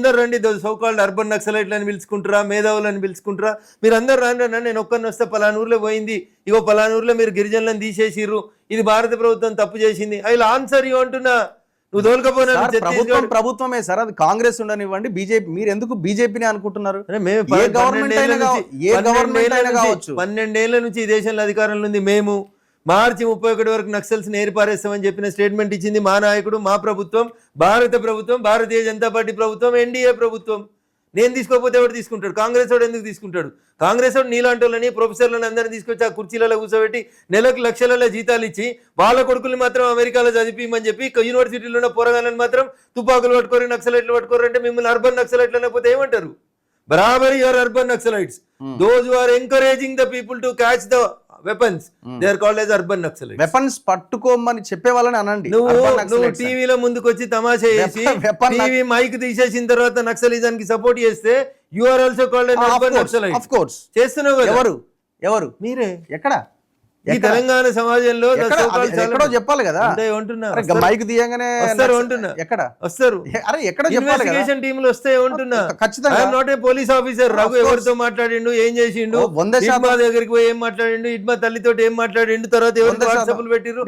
అందరు రండి, so called urban నక్సలైట్లని పిలుచుకుంటారా, మేధావులని పిలుచుకుంటారా, మీరు అందరు రండి, నేను ఒక్కరిని వస్తే పలానూరులో పోయింది, ఇగో పలానూరులో మీరు గిరిజనులను తీసేసిర్రు, ఇది భారత ప్రభుత్వం తప్పు చేసింది, ఐ విల్ ఆన్సర్ యూ అంటున్నా. నువ్వు తోలుకపోయినా ప్రభుత్వమే సార్, అది కాంగ్రెస్ ఉండనివ్వండి, బీజేపీ, మీరు ఎందుకు బీజేపీని అనుకుంటున్నారు? 12 నుంచి ఈ దేశంలో అధికారంలో ఉంది మేము. మార్చి 31 వరకు నక్సల్స్ ఏర్పారేస్తామని చెప్పిన స్టేట్మెంట్ ఇచ్చింది మా నాయకుడు, మా ప్రభుత్వం, భారత ప్రభుత్వం, భారతీయ జనతా పార్టీ ప్రభుత్వం, ఎన్డీఏ ప్రభుత్వం. నేను తీసుకోకపోతే ఎవరు తీసుకుంటాడు? కాంగ్రెస్ వాడు ఎందుకు తీసుకుంటాడు? కాంగ్రెస్ వాడు నీలాంటి వాళ్ళని, ప్రొఫెసర్లను అందరినీ తీసుకొచ్చి ఆ కుర్చీలలో కూర్చోబెట్టి నెలకు లక్షలలో జీతాలు ఇచ్చి వాళ్ళ కొడుకులు మాత్రం అమెరికాలో చదివిమని చెప్పి యూనివర్సిటీలో ఉన్న పోరగాళ్ళని మాత్రం తుపాకులు పట్టుకోరు, నక్సలైట్లు పట్టుకోరు అంటే మిమ్మల్ని అర్బన్ నక్సలైట్లు అనకపోతే ఏమంటారు? బరాబర్ your urban naxalites. Those who are encouraging the people to catch the weapons, they are called as urban naxalites. Weapons పట్టుకోమని చెప్పే వాళ్ళని అనండి. నువ్వు టీవీలో ముందుకు వచ్చి తమాషా చేసి టీవీ మైక్ తీసేసిన తర్వాత నక్సలిజానికి సపోర్ట్ చేస్తే you are also called as urban naxalite. Of course చేస్తున్నావు కదా. ఎవరు మీరే. ఎక్కడ? ఈ తెలంగాణ సమాజంలో ఎక్కడో చెప్పాలి కదా. మైక్ తీయగానే ఎక్కడ వస్తారు? అరే ఎక్కడ ఇన్వెస్టిగేషన్ టీంలు వస్తే ఉంటున్నా. ఖచ్చితంగా not a police officer. Raghu ఎవరితో మాట్లాడిండు, ఏం చేసిండు, ఇడ్మా దగ్గరికి పోయి ఏం మాట్లాడిండు, ఇడ్మా తల్లితోటి ఏం మాట్లాడిండు, తర్వాత ఎవరికి వాట్సాప్లు పెట్టిరు.